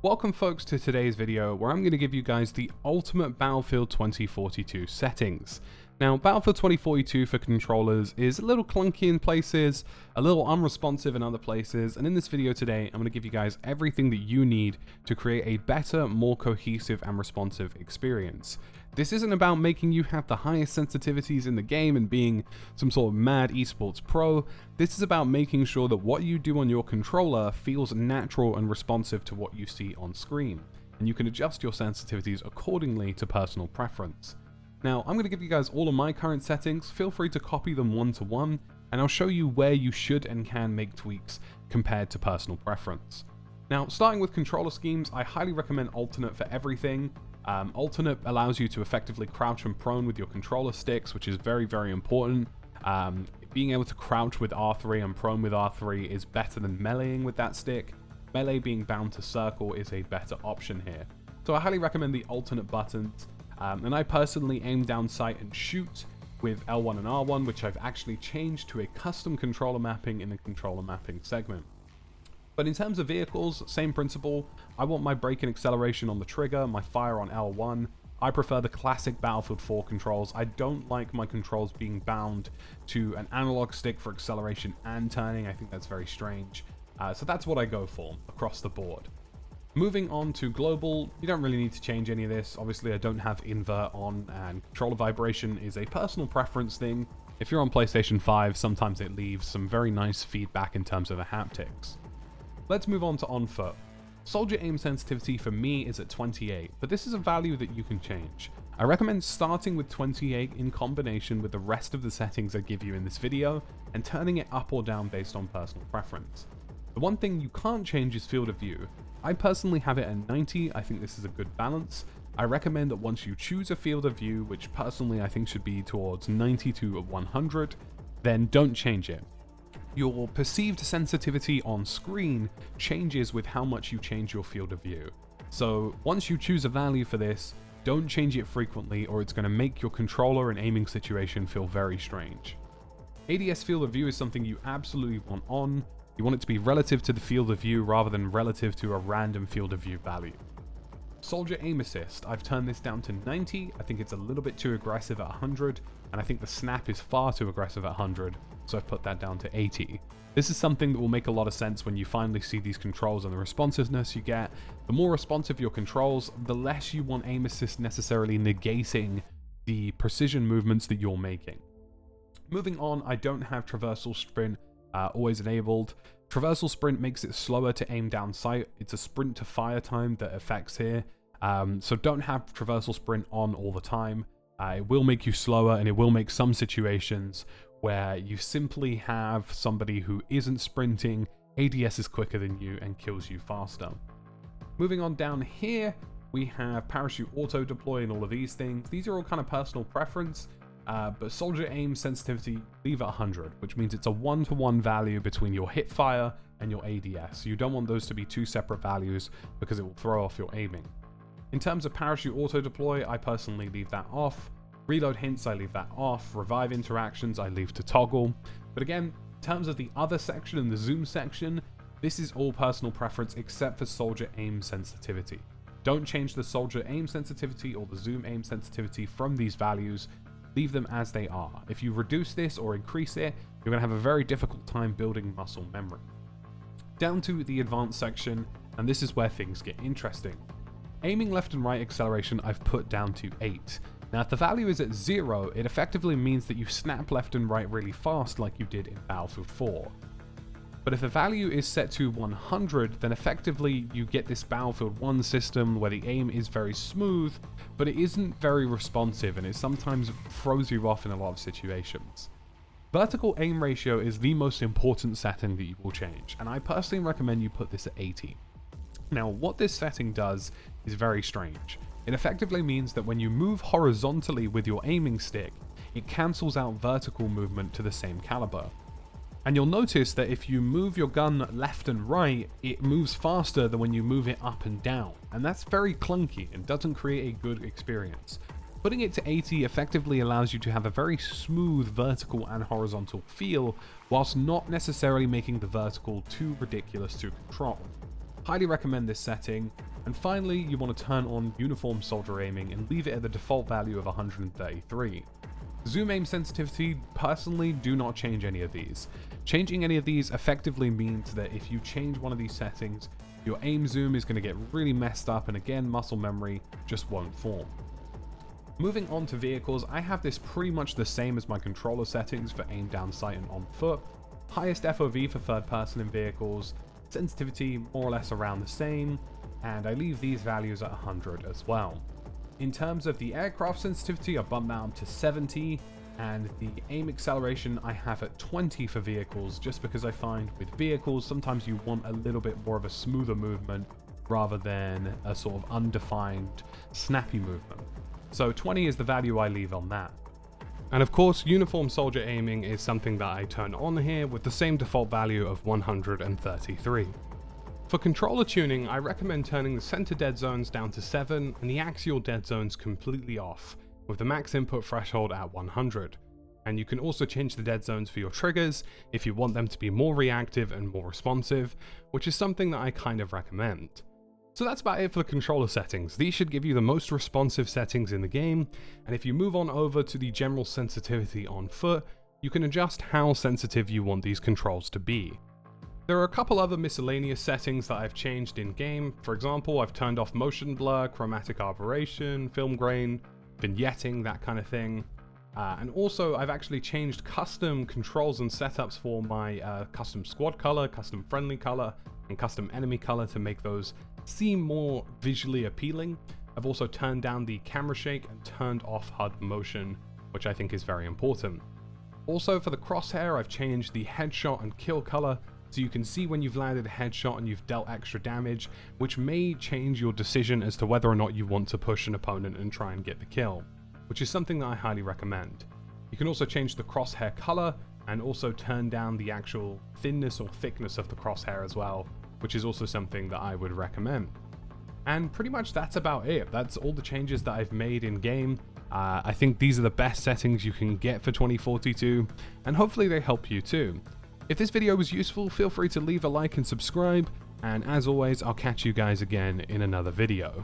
Welcome folks to today's video where I'm going to give you guys the ultimate Battlefield 2042 settings. Now Battlefield 2042 for controllers is a little clunky in places, a little unresponsive in other places, and in this video today I'm going to give you guys everything that you need to create a better, more cohesive and responsive experience. This isn't about making you have the highest sensitivities in the game and being some sort of mad esports pro. This is about making sure that what you do on your controller feels natural and responsive to what you see on screen, and you can adjust your sensitivities accordingly to personal preference. Now, I'm going to give you guys all of my current settings. Feel free to copy them one to one, and I'll show you where you should and can make tweaks compared to personal preference. Now, starting with controller schemes, I highly recommend alternate for everything. Alternate allows you to effectively crouch and prone with your controller sticks, which is very, very important. Being able to crouch with R3 and prone with R3 is better than meleeing with that stick. Melee being bound to circle is a better option here. So I highly recommend the alternate buttons. And I personally aim down sight and shoot with L1 and R1, which I've actually changed to a custom controller mapping in the controller mapping segment. But in terms of vehicles, same principle. I want my brake and acceleration on the trigger, my fire on L1. I prefer the classic Battlefield 4 controls. I don't like my controls being bound to an analog stick for acceleration and turning. I think that's very strange. So that's what I go for across the board. Moving on to global, you don't really need to change any of this. Obviously, I don't have invert on, and controller vibration is a personal preference thing. If you're on PlayStation 5, sometimes it leaves some very nice feedback in terms of the haptics. Let's move on to on foot. Soldier aim sensitivity for me is at 28, but this is a value that you can change. I recommend starting with 28 in combination with the rest of the settings I give you in this video, and turning it up or down based on personal preference. The one thing you can't change is field of view. I personally have it at 90, I think this is a good balance. I recommend that once you choose a field of view, which personally I think should be towards 90 to 100, then don't change it. Your perceived sensitivity on screen changes with how much you change your field of view. So once you choose a value for this, don't change it frequently or it's going to make your controller and aiming situation feel very strange. ADS field of view is something you absolutely want on. You want it to be relative to the field of view rather than relative to a random field of view value. Soldier aim assist, I've turned this down to 90. I think it's a little bit too aggressive at 100, and I think the snap is far too aggressive at 100, so I've put that down to 80. This is something that will make a lot of sense when you finally see these controls and the responsiveness you get. The more responsive your controls, the less you want aim assist necessarily negating the precision movements that you're making. Moving on, I don't have traversal sprint always enabled. Traversal sprint makes it slower to aim down sight. It's a sprint to fire time that affects here. So don't have traversal sprint on all the time. It will make you slower, and it will make some situations where you simply have somebody who isn't sprinting, ADS is quicker than you and kills you faster. Moving on down here, we have parachute auto deploy and all of these things. These are all kind of personal preference. But soldier aim sensitivity, leave at 100, which means it's a 1-to-1 value between your hip fire and your ADS. You don't want those to be two separate values because it will throw off your aiming. In terms of parachute auto deploy, I personally leave that off. Reload hints, I leave that off. Revive interactions, I leave to toggle. But again, in terms of the other section and the zoom section, this is all personal preference except for soldier aim sensitivity. Don't change the soldier aim sensitivity or the zoom aim sensitivity from these values. Leave them as they are. If you reduce this or increase it, you're going to have a very difficult time building muscle memory. Down to the advanced section, and this is where things get interesting. Aiming left and right acceleration I've put down to 8. Now if the value is at 0, it effectively means that you snap left and right really fast like you did in Battlefield 4. But if the value is set to 100, then effectively you get this Battlefield 1 system where the aim is very smooth, but it isn't very responsive and it sometimes throws you off in a lot of situations. Vertical aim ratio is the most important setting that you will change, and I personally recommend you put this at 80. Now what this setting does is very strange. It effectively means that when you move horizontally with your aiming stick, it cancels out vertical movement to the same caliber. And you'll notice that if you move your gun left and right, it moves faster than when you move it up and down. And that's very clunky and doesn't create a good experience. Putting it to 80 effectively allows you to have a very smooth vertical and horizontal feel, whilst not necessarily making the vertical too ridiculous to control. Highly recommend this setting. And finally, you want to turn on uniform soldier aiming and leave it at the default value of 133. Zoom aim sensitivity, personally, do not change any of these. Changing any of these effectively means that if you change one of these settings, your aim zoom is going to get really messed up, and again, muscle memory just won't form. Moving on to vehicles, I have this pretty much the same as my controller settings for aim down sight and on foot. Highest FOV for third person in vehicles, sensitivity more or less around the same, and I leave these values at 100 as well. In terms of the aircraft sensitivity, I bump that up to 70, and the aim acceleration I have at 20 for vehicles, just because I find with vehicles sometimes you want a little bit more of a smoother movement rather than a sort of undefined snappy movement. So 20 is the value I leave on that. And of course, uniform soldier aiming is something that I turn on here with the same default value of 133. For controller tuning, I recommend turning the center dead zones down to 7 and the axial dead zones completely off, with the max input threshold at 100. And you can also change the dead zones for your triggers if you want them to be more reactive and more responsive, which is something that I kind of recommend. So that's about it for the controller settings. These should give you the most responsive settings in the game, and if you move on over to the general sensitivity on foot, you can adjust how sensitive you want these controls to be. There are a couple other miscellaneous settings that I've changed in game. For example, I've turned off motion blur, chromatic aberration, film grain, vignetting, that kind of thing. And also I've actually changed custom controls and setups for my custom squad color, custom friendly color, and custom enemy color to make those seem more visually appealing. I've also turned down the camera shake and turned off HUD motion, which I think is very important. Also for the crosshair, I've changed the headshot and kill color, so you can see when you've landed a headshot and you've dealt extra damage, which may change your decision as to whether or not you want to push an opponent and try and get the kill, which is something that I highly recommend. You can also change the crosshair color and also turn down the actual thinness or thickness of the crosshair as well, which is also something that I would recommend. And pretty much that's about it. That's all the changes that I've made in game. I think these are the best settings you can get for 2042, and hopefully they help you too. If this video was useful, feel free to leave a like and subscribe, and as always, I'll catch you guys again in another video.